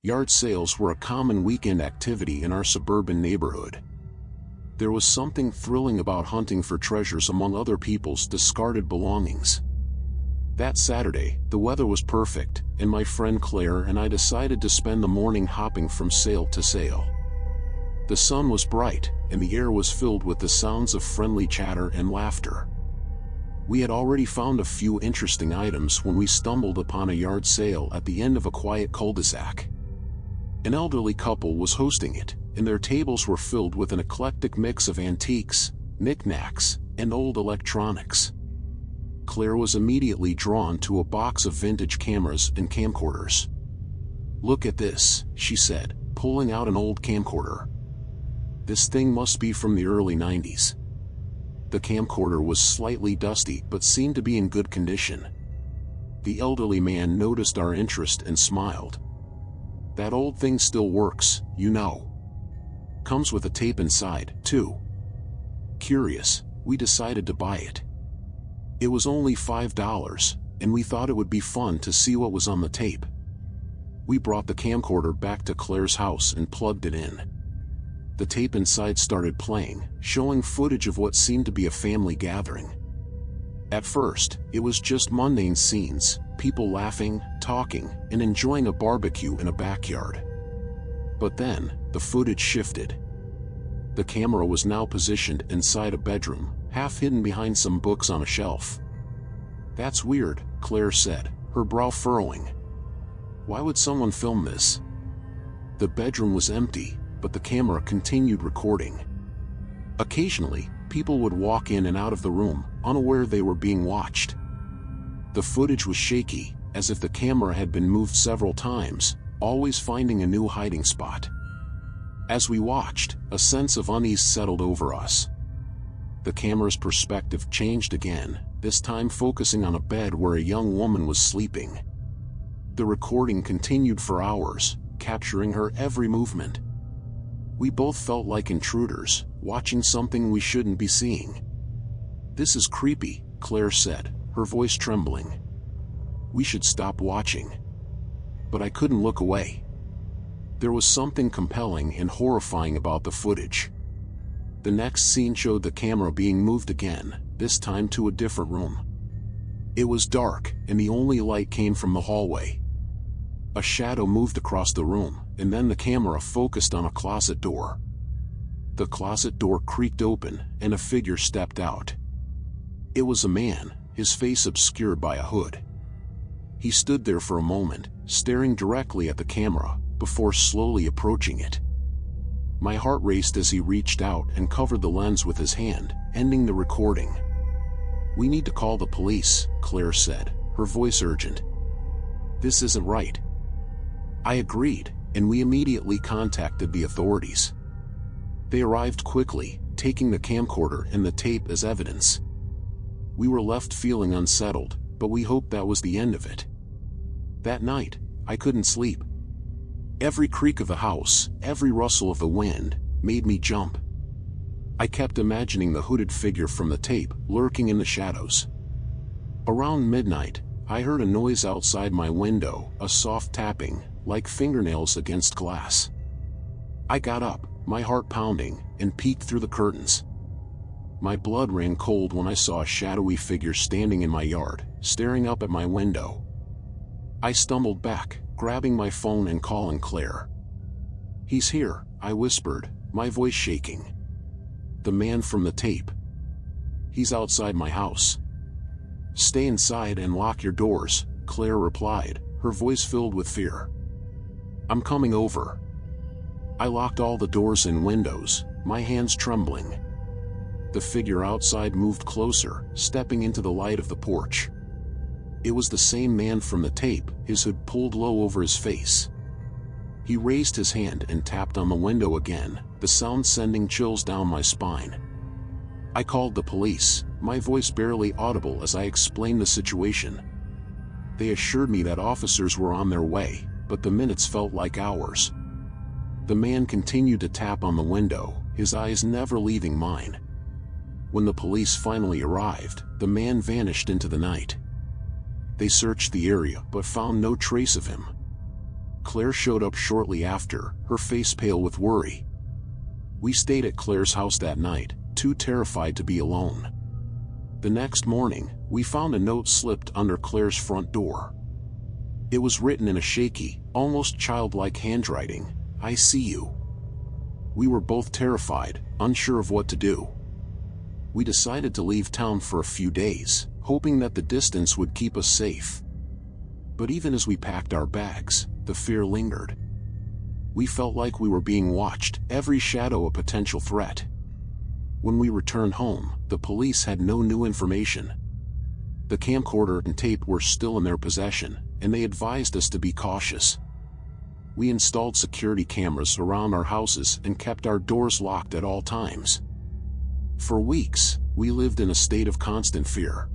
Yard sales were a common weekend activity in our suburban neighborhood. There was something thrilling about hunting for treasures among other people's discarded belongings. That Saturday, the weather was perfect, and my friend Claire and I decided to spend the morning hopping from sale to sale. The sun was bright, and the air was filled with the sounds of friendly chatter and laughter. We had already found a few interesting items when we stumbled upon a yard sale at the end of a quiet cul-de-sac. An elderly couple was hosting it, and their tables were filled with an eclectic mix of antiques, knickknacks, and old electronics. Claire was immediately drawn to a box of vintage cameras and camcorders. "Look at this," she said, pulling out an old camcorder. "This thing must be from the early 90s. The camcorder was slightly dusty but seemed to be in good condition. The elderly man noticed our interest and smiled. "That old thing still works, you know. Comes with a tape inside, too." Curious, we decided to buy it. It was only $5, and we thought it would be fun to see what was on the tape. We brought the camcorder back to Claire's house and plugged it in. The tape inside started playing, showing footage of what seemed to be a family gathering. At first, it was just mundane scenes, people laughing, talking, and enjoying a barbecue in a backyard. But then, the footage shifted. The camera was now positioned inside a bedroom, half hidden behind some books on a shelf. "That's weird," Claire said, her brow furrowing. "Why would someone film this?" The bedroom was empty, but the camera continued recording. Occasionally, people would walk in and out of the room, unaware they were being watched. The footage was shaky, as if the camera had been moved several times, always finding a new hiding spot. As we watched, a sense of unease settled over us. The camera's perspective changed again, this time focusing on a bed where a young woman was sleeping. The recording continued for hours, capturing her every movement. We both felt like intruders, watching something we shouldn't be seeing. "This is creepy," Claire said, her voice trembling. "We should stop watching." But I couldn't look away. There was something compelling and horrifying about the footage. The next scene showed the camera being moved again, this time to a different room. It was dark, and the only light came from the hallway. A shadow moved across the room, and then the camera focused on a closet door. The closet door creaked open, and a figure stepped out. It was a man, his face obscured by a hood. He stood there for a moment, staring directly at the camera, before slowly approaching it. My heart raced as he reached out and covered the lens with his hand, ending the recording. "We need to call the police," Claire said, her voice urgent. "This isn't right." I agreed, and we immediately contacted the authorities. They arrived quickly, taking the camcorder and the tape as evidence. We were left feeling unsettled, but we hoped that was the end of it. That night, I couldn't sleep. Every creak of the house, every rustle of the wind, made me jump. I kept imagining the hooded figure from the tape, lurking in the shadows. Around midnight, I heard a noise outside my window, a soft tapping, like fingernails against glass. I got up, my heart pounding, and peeked through the curtains. My blood ran cold when I saw a shadowy figure standing in my yard, staring up at my window. I stumbled back, grabbing my phone and calling Claire. "He's here," I whispered, my voice shaking. "The man from the tape. He's outside my house." "Stay inside and lock your doors," Claire replied, her voice filled with fear. "I'm coming over." I locked all the doors and windows, my hands trembling. The figure outside moved closer, stepping into the light of the porch. It was the same man from the tape, his hood pulled low over his face. He raised his hand and tapped on the window again, the sound sending chills down my spine. I called the police, my voice barely audible as I explained the situation. They assured me that officers were on their way, but the minutes felt like hours. The man continued to tap on the window, his eyes never leaving mine. When the police finally arrived, the man vanished into the night. They searched the area but found no trace of him. Claire showed up shortly after, her face pale with worry. We stayed at Claire's house that night, too terrified to be alone. The next morning, we found a note slipped under Claire's front door. It was written in a shaky, almost childlike handwriting, "I see you." We were both terrified, unsure of what to do. We decided to leave town for a few days, hoping that the distance would keep us safe. But even as we packed our bags, the fear lingered. We felt like we were being watched, every shadow a potential threat. When we returned home, the police had no new information. The camcorder and tape were still in their possession, and they advised us to be cautious. We installed security cameras around our houses and kept our doors locked at all times. For weeks, we lived in a state of constant fear.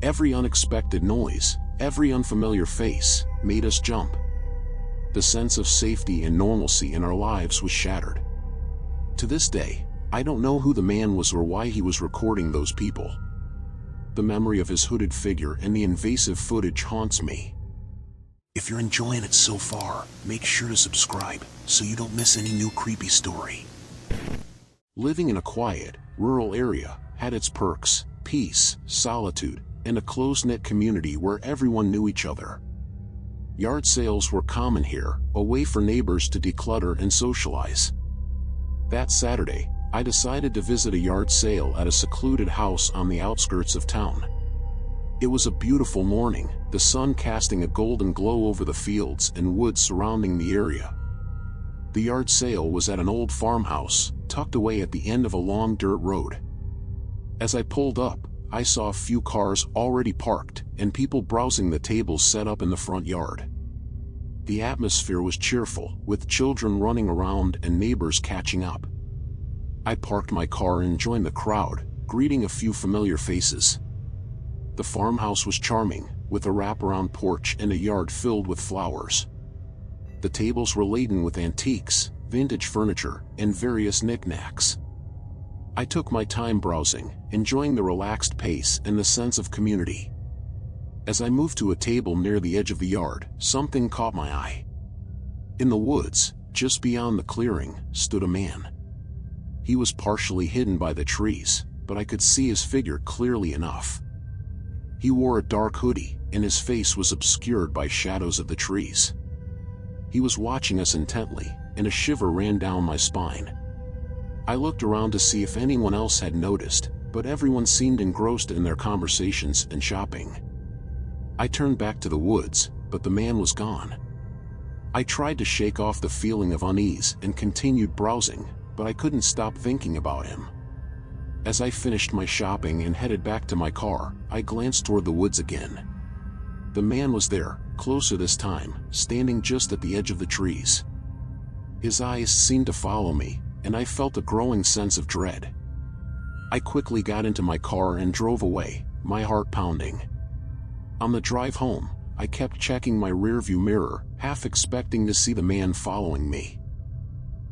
Every unexpected noise, every unfamiliar face, made us jump. The sense of safety and normalcy in our lives was shattered. To this day, I don't know who the man was or why he was recording those people. The memory of his hooded figure and the invasive footage haunts me. If you're enjoying it so far, make sure to subscribe so you don't miss any new creepy story. Living in a quiet, rural area had its perks: peace, solitude, and a close-knit community where everyone knew each other. Yard sales were common here, a way for neighbors to declutter and socialize. That Saturday, I decided to visit a yard sale at a secluded house on the outskirts of town. It was a beautiful morning, the sun casting a golden glow over the fields and woods surrounding the area. The yard sale was at an old farmhouse, tucked away at the end of a long dirt road. As I pulled up, I saw a few cars already parked and people browsing the tables set up in the front yard. The atmosphere was cheerful, with children running around and neighbors catching up. I parked my car and joined the crowd, greeting a few familiar faces. The farmhouse was charming, with a wraparound porch and a yard filled with flowers. The tables were laden with antiques, vintage furniture, and various knickknacks. I took my time browsing, enjoying the relaxed pace and the sense of community. As I moved to a table near the edge of the yard, something caught my eye. In the woods, just beyond the clearing, stood a man. He was partially hidden by the trees, but I could see his figure clearly enough. He wore a dark hoodie, and his face was obscured by shadows of the trees. He was watching us intently, and a shiver ran down my spine. I looked around to see if anyone else had noticed, but everyone seemed engrossed in their conversations and shopping. I turned back to the woods, but the man was gone. I tried to shake off the feeling of unease and continued browsing, but I couldn't stop thinking about him. As I finished my shopping and headed back to my car, I glanced toward the woods again. The man was there, closer this time, standing just at the edge of the trees. His eyes seemed to follow me, and I felt a growing sense of dread. I quickly got into my car and drove away, my heart pounding. On the drive home, I kept checking my rearview mirror, half expecting to see the man following me.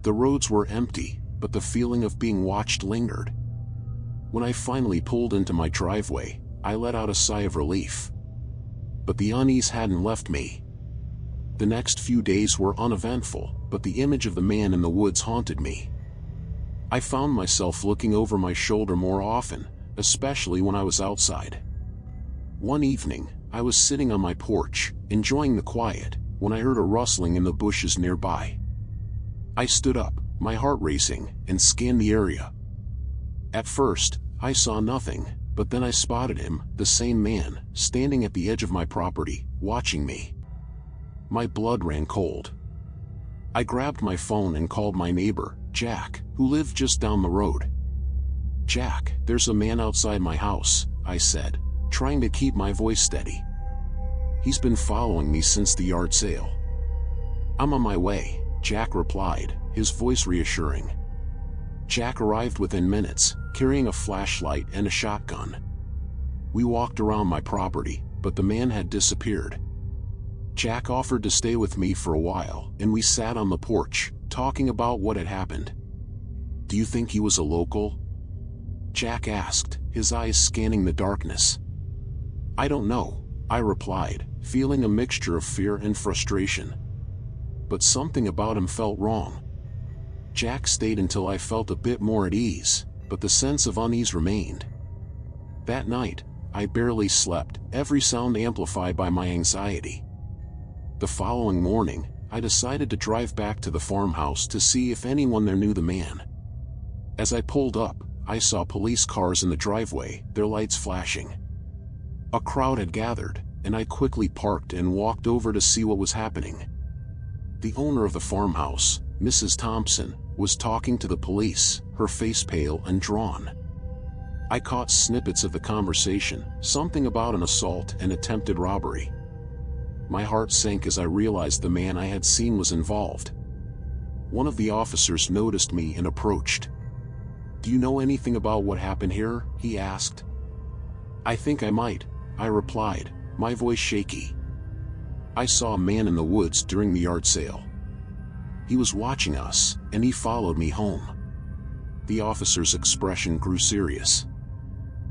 The roads were empty, but the feeling of being watched lingered. When I finally pulled into my driveway, I let out a sigh of relief. But the unease hadn't left me. The next few days were uneventful, but the image of the man in the woods haunted me. I found myself looking over my shoulder more often, especially when I was outside. One evening, I was sitting on my porch, enjoying the quiet, when I heard a rustling in the bushes nearby. I stood up, my heart racing, and scanned the area. At first, I saw nothing, but then I spotted him, the same man, standing at the edge of my property, watching me. My blood ran cold. I grabbed my phone and called my neighbor, Jack, who lived just down the road. "Jack, there's a man outside my house," I said, trying to keep my voice steady. "He's been following me since the yard sale." "I'm on my way," Jack replied, his voice reassuring. Jack arrived within minutes, carrying a flashlight and a shotgun. We walked around my property, but the man had disappeared. Jack offered to stay with me for a while, and we sat on the porch, talking about what had happened. "Do you think he was a local?" Jack asked, his eyes scanning the darkness. "I don't know," I replied, feeling a mixture of fear and frustration. but something about him felt wrong. Jack stayed until I felt a bit more at ease, but the sense of unease remained. That night, I barely slept, every sound amplified by my anxiety. The following morning, I decided to drive back to the farmhouse to see if anyone there knew the man. As I pulled up, I saw police cars in the driveway, their lights flashing. A crowd had gathered, and I quickly parked and walked over to see what was happening. The owner of the farmhouse, Mrs. Thompson, was talking to the police, her face pale and drawn. I caught snippets of the conversation, something about an assault and attempted robbery. My heart sank as I realized the man I had seen was involved. One of the officers noticed me and approached. "Do you know anything about what happened here?" he asked. "I think I might," I replied, my voice shaky. "I saw a man in the woods during the yard sale. He was watching us, and he followed me home." The officer's expression grew serious.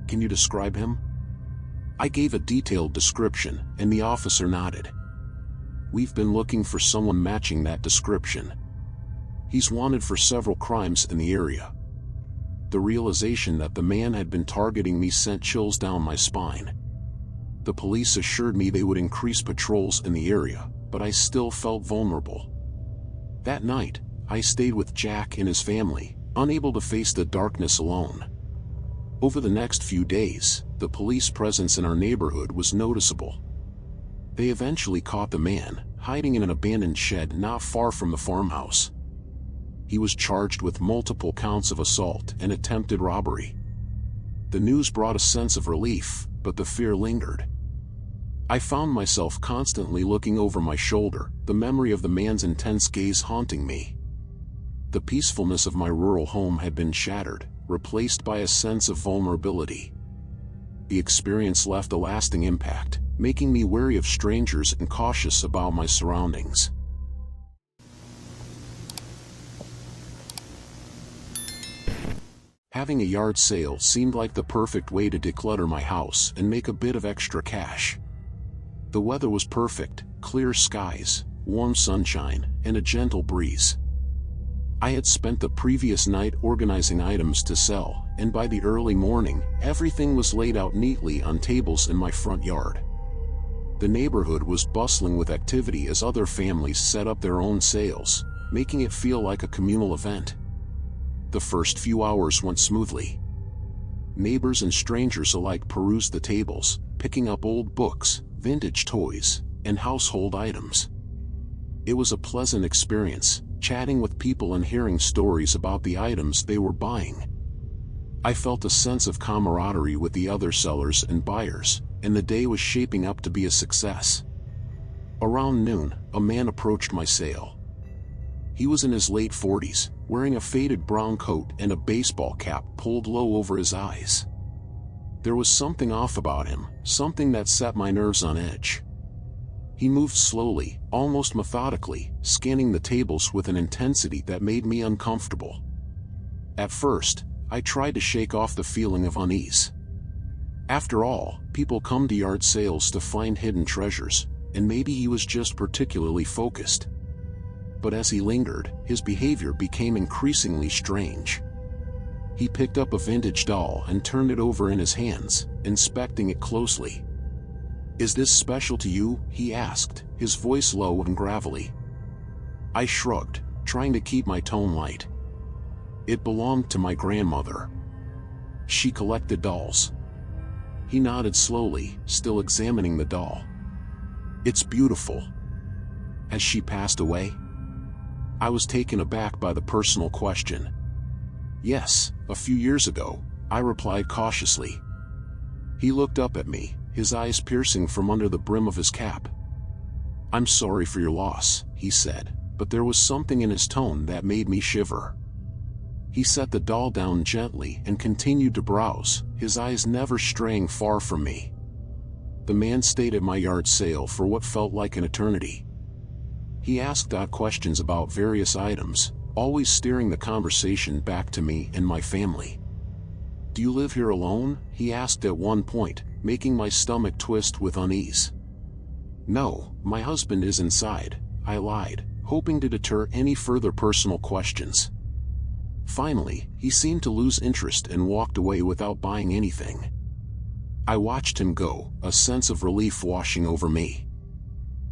"Can you describe him?" I gave a detailed description, and the officer nodded. "We've been looking for someone matching that description. He's wanted for several crimes in the area." The realization that the man had been targeting me sent chills down my spine. The police assured me they would increase patrols in the area, but I still felt vulnerable. That night, I stayed with Jack and his family, unable to face the darkness alone. Over the next few days, the police presence in our neighborhood was noticeable. They eventually caught the man, hiding in an abandoned shed not far from the farmhouse. He was charged with multiple counts of assault and attempted robbery. The news brought a sense of relief, but the fear lingered. I found myself constantly looking over my shoulder, the memory of the man's intense gaze haunting me. The peacefulness of my rural home had been shattered, replaced by a sense of vulnerability. The experience left a lasting impact, making me wary of strangers and cautious about my surroundings. Having a yard sale seemed like the perfect way to declutter my house and make a bit of extra cash. The weather was perfect, clear skies, warm sunshine, and a gentle breeze. I had spent the previous night organizing items to sell, and by the early morning, everything was laid out neatly on tables in my front yard. The neighborhood was bustling with activity as other families set up their own sales, making it feel like a communal event. The first few hours went smoothly. Neighbors and strangers alike perused the tables, picking up old books, vintage toys, and household items. It was a pleasant experience, chatting with people and hearing stories about the items they were buying. I felt a sense of camaraderie with the other sellers and buyers, and the day was shaping up to be a success. Around noon, a man approached my sale. He was in his late 40s, wearing a faded brown coat and a baseball cap pulled low over his eyes. There was something off about him, something that set my nerves on edge. He moved slowly, almost methodically, scanning the tables with an intensity that made me uncomfortable. At first, I tried to shake off the feeling of unease. After all, people come to yard sales to find hidden treasures, and maybe he was just particularly focused. But as he lingered, his behavior became increasingly strange. He picked up a vintage doll and turned it over in his hands, inspecting it closely. "Is this special to you?" he asked, his voice low and gravelly. I shrugged, trying to keep my tone light. "It belonged to my grandmother. She collected dolls." He nodded slowly, still examining the doll. "It's beautiful. Has she passed away?" I was taken aback by the personal question. "Yes, a few years ago," I replied cautiously. He looked up at me, his eyes piercing from under the brim of his cap. "I'm sorry for your loss," he said, but there was something in his tone that made me shiver. He set the doll down gently and continued to browse, his eyes never straying far from me. The man stayed at my yard sale for what felt like an eternity. He asked odd questions about various items, always steering the conversation back to me and my family. "Do you live here alone?" he asked at one point, making my stomach twist with unease. "No, my husband is inside," I lied, hoping to deter any further personal questions. Finally, he seemed to lose interest and walked away without buying anything. I watched him go, a sense of relief washing over me.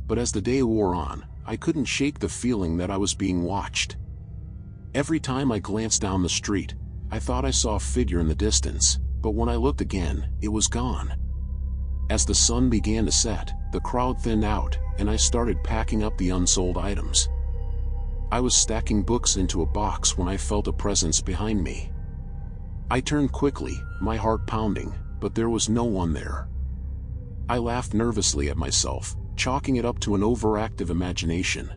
But as the day wore on, I couldn't shake the feeling that I was being watched. Every time I glanced down the street, I thought I saw a figure in the distance, but when I looked again, it was gone. As the sun began to set, the crowd thinned out, and I started packing up the unsold items. I was stacking books into a box when I felt a presence behind me. I turned quickly, my heart pounding, but there was no one there. I laughed nervously at myself, chalking it up to an overactive imagination.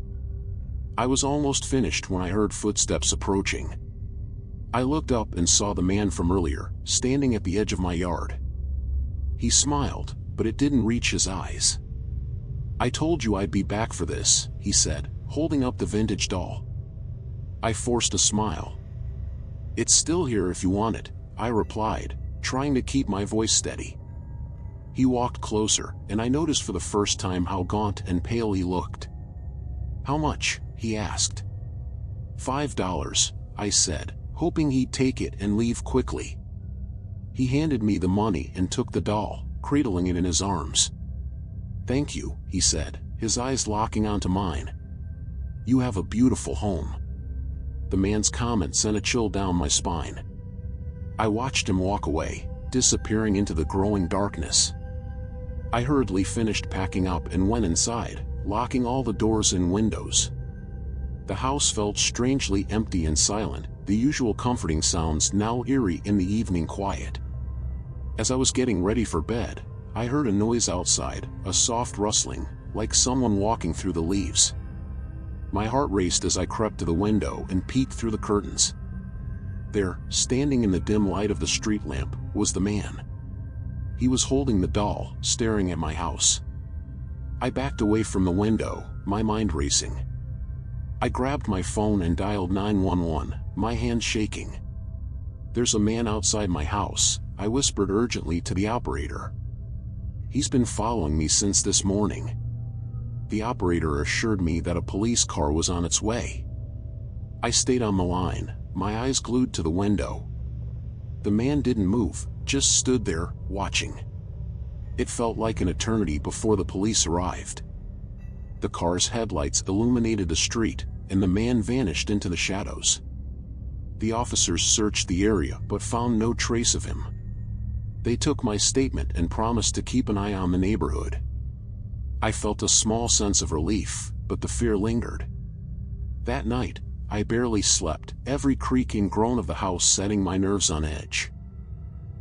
I was almost finished when I heard footsteps approaching. I looked up and saw the man from earlier, standing at the edge of my yard. He smiled, but it didn't reach his eyes. "I told you I'd be back for this," he said, holding up the vintage doll. I forced a smile. "It's still here if you want it," I replied, trying to keep my voice steady. He walked closer, and I noticed for the first time how gaunt and pale he looked. "How much?" he asked. $5, I said, hoping he'd take it and leave quickly. He handed me the money and took the doll, cradling it in his arms. "Thank you," he said, his eyes locking onto mine. "You have a beautiful home." The man's comment sent a chill down my spine. I watched him walk away, disappearing into the growing darkness. I hurriedly finished packing up and went inside, locking all the doors and windows. The house felt strangely empty and silent, the usual comforting sounds now eerie in the evening quiet. As I was getting ready for bed, I heard a noise outside, a soft rustling, like someone walking through the leaves. My heart raced as I crept to the window and peeked through the curtains. There, standing in the dim light of the street lamp, was the man. He was holding the doll, staring at my house. I backed away from the window, my mind racing. I grabbed my phone and dialed 911, my hand shaking. "There's a man outside my house," I whispered urgently to the operator. "He's been following me since this morning." The operator assured me that a police car was on its way. I stayed on the line, my eyes glued to the window. The man didn't move, just stood there, watching. It felt like an eternity before the police arrived. The car's headlights illuminated the street, and the man vanished into the shadows. The officers searched the area but found no trace of him. They took my statement and promised to keep an eye on the neighborhood. I felt a small sense of relief, but the fear lingered. That night, I barely slept, every creak and groan of the house setting my nerves on edge.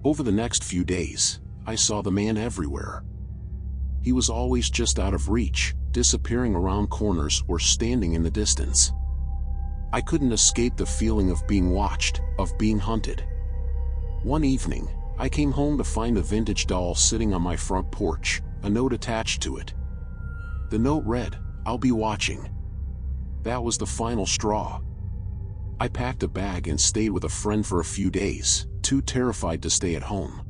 Over the next few days, I saw the man everywhere. He was always just out of reach, disappearing around corners or standing in the distance. I couldn't escape the feeling of being watched, of being hunted. One evening, I came home to find a vintage doll sitting on my front porch, a note attached to it. The note read, "I'll be watching." That was the final straw. I packed a bag and stayed with a friend for a few days, too terrified to stay at home.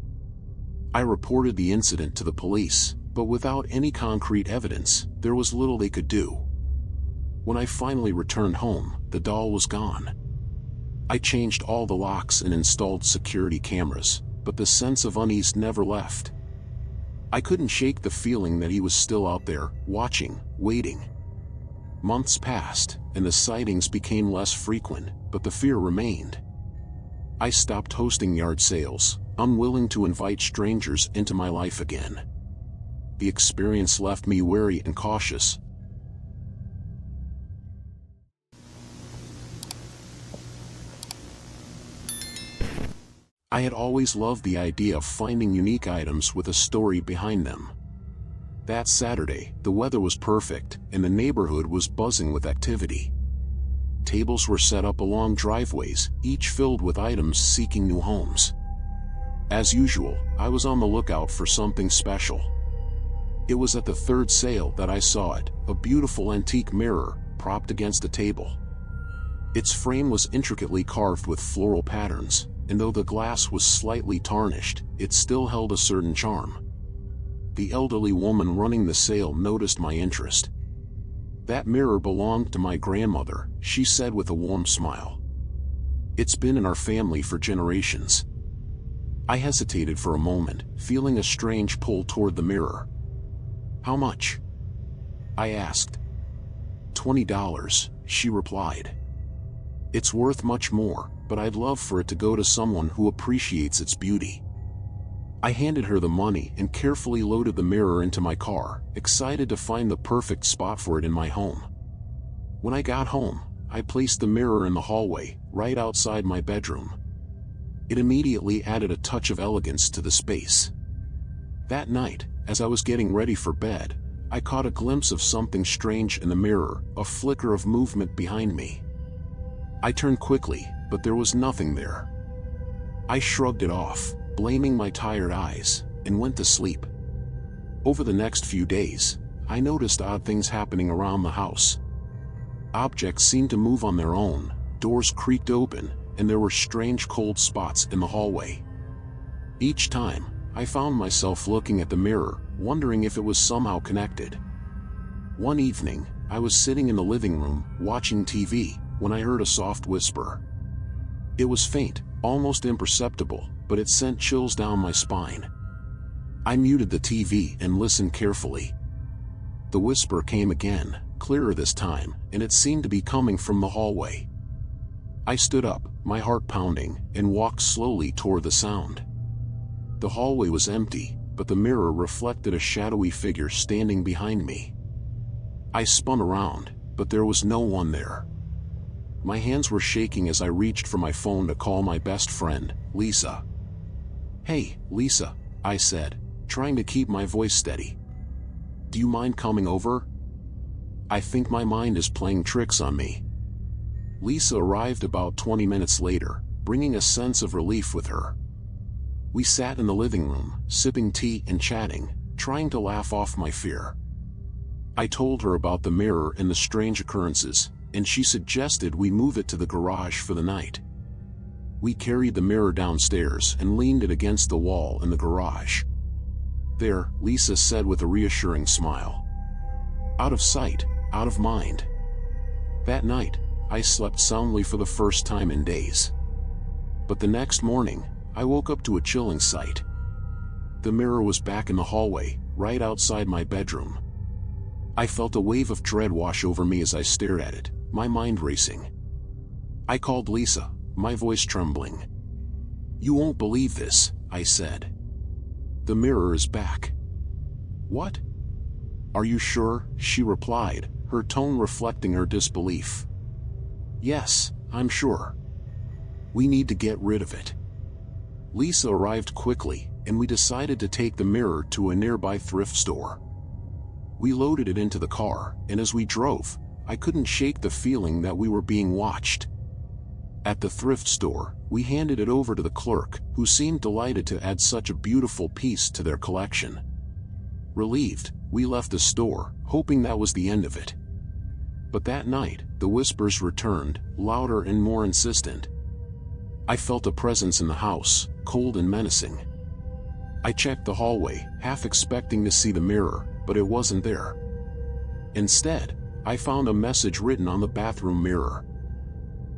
I reported the incident to the police, but without any concrete evidence, there was little they could do. When I finally returned home, the doll was gone. I changed all the locks and installed security cameras, but the sense of unease never left. I couldn't shake the feeling that he was still out there, watching, waiting. Months passed, and the sightings became less frequent, but the fear remained. I stopped hosting yard sales, unwilling to invite strangers into my life again. The experience left me wary and cautious. I had always loved the idea of finding unique items with a story behind them. That Saturday, the weather was perfect, and the neighborhood was buzzing with activity. Tables were set up along driveways, each filled with items seeking new homes. As usual, I was on the lookout for something special. It was at the third sale that I saw it, a beautiful antique mirror, propped against a table. Its frame was intricately carved with floral patterns, and though the glass was slightly tarnished, it still held a certain charm. The elderly woman running the sale noticed my interest. "That mirror belonged to my grandmother," she said with a warm smile. "It's been in our family for generations." I hesitated for a moment, feeling a strange pull toward the mirror. "How much?" I asked. $20, she replied. "It's worth much more, but I'd love for it to go to someone who appreciates its beauty." I handed her the money and carefully loaded the mirror into my car, excited to find the perfect spot for it in my home. When I got home, I placed the mirror in the hallway, right outside my bedroom. It immediately added a touch of elegance to the space. That night, as I was getting ready for bed, I caught a glimpse of something strange in the mirror, a flicker of movement behind me. I turned quickly, but there was nothing there. I shrugged it off, blaming my tired eyes, and went to sleep. Over the next few days, I noticed odd things happening around the house. Objects seemed to move on their own, doors creaked open, and there were strange cold spots in the hallway. Each time, I found myself looking at the mirror, wondering if it was somehow connected. One evening, I was sitting in the living room, watching TV, when I heard a soft whisper. It was faint, almost imperceptible, but it sent chills down my spine. I muted the TV and listened carefully. The whisper came again, clearer this time, and it seemed to be coming from the hallway. I stood up, my heart pounding, and walked slowly toward the sound. The hallway was empty, but the mirror reflected a shadowy figure standing behind me. I spun around, but there was no one there. My hands were shaking as I reached for my phone to call my best friend, Lisa. "Hey, Lisa," I said, trying to keep my voice steady. "Do you mind coming over? I think my mind is playing tricks on me." Lisa arrived about 20 minutes later, bringing a sense of relief with her. We sat in the living room, sipping tea and chatting, trying to laugh off my fear. I told her about the mirror and the strange occurrences, and she suggested we move it to the garage for the night. We carried the mirror downstairs and leaned it against the wall in the garage. "There," Lisa said with a reassuring smile. "Out of sight, out of mind." That night, I slept soundly for the first time in days. But the next morning, I woke up to a chilling sight. The mirror was back in the hallway, right outside my bedroom. I felt a wave of dread wash over me as I stared at it, my mind racing. I called Lisa, my voice trembling. "You won't believe this," I said. "The mirror is back." "What? Are you sure?" she replied, her tone reflecting her disbelief. "Yes, I'm sure. We need to get rid of it." Lisa arrived quickly, and we decided to take the mirror to a nearby thrift store. We loaded it into the car, and as we drove, I couldn't shake the feeling that we were being watched. At the thrift store, we handed it over to the clerk, who seemed delighted to add such a beautiful piece to their collection. Relieved, we left the store, hoping that was the end of it. But that night, the whispers returned, louder and more insistent. I felt a presence in the house, cold and menacing. I checked the hallway, half expecting to see the mirror, but it wasn't there. Instead, I found a message written on the bathroom mirror.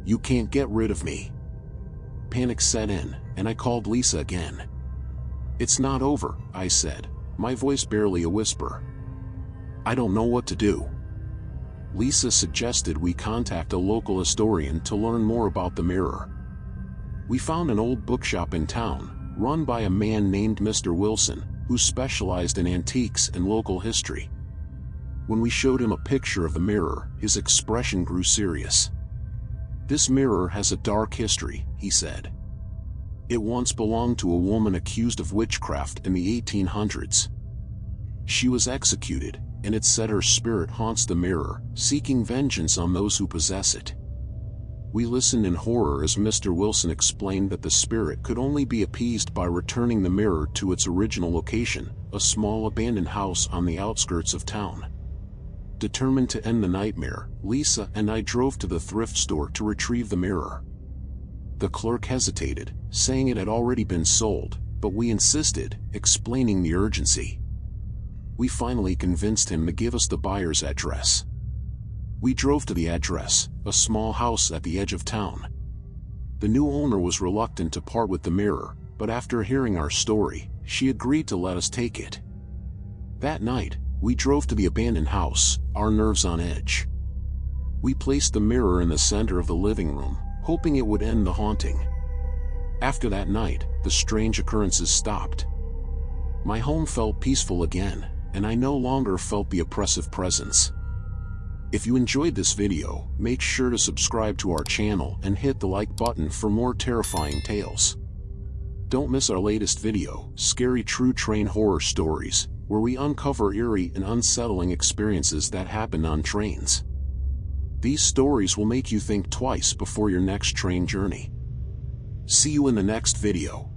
"You can't get rid of me." Panic set in, and I called Lisa again. "It's not over," I said, my voice barely a whisper. "I don't know what to do." Lisa suggested we contact a local historian to learn more about the mirror. We found an old bookshop in town, run by a man named Mr. Wilson, who specialized in antiques and local history. When we showed him a picture of the mirror, his expression grew serious. "This mirror has a dark history," he said. "It once belonged to a woman accused of witchcraft in the 1800s. She was executed, and it's said her spirit haunts the mirror, seeking vengeance on those who possess it." We listened in horror as Mr. Wilson explained that the spirit could only be appeased by returning the mirror to its original location, a small abandoned house on the outskirts of town. Determined to end the nightmare, Lisa and I drove to the thrift store to retrieve the mirror. The clerk hesitated, saying it had already been sold, but we insisted, explaining the urgency. We finally convinced him to give us the buyer's address. We drove to the address, a small house at the edge of town. The new owner was reluctant to part with the mirror, but after hearing our story, she agreed to let us take it. That night, we drove to the abandoned house, our nerves on edge. We placed the mirror in the center of the living room, hoping it would end the haunting. After that night, the strange occurrences stopped. My home felt peaceful again, and I no longer felt the oppressive presence. If you enjoyed this video, make sure to subscribe to our channel and hit the like button for more terrifying tales. Don't miss our latest video, Scary True Train Horror Stories, where we uncover eerie and unsettling experiences that happen on trains. These stories will make you think twice before your next train journey. See you in the next video.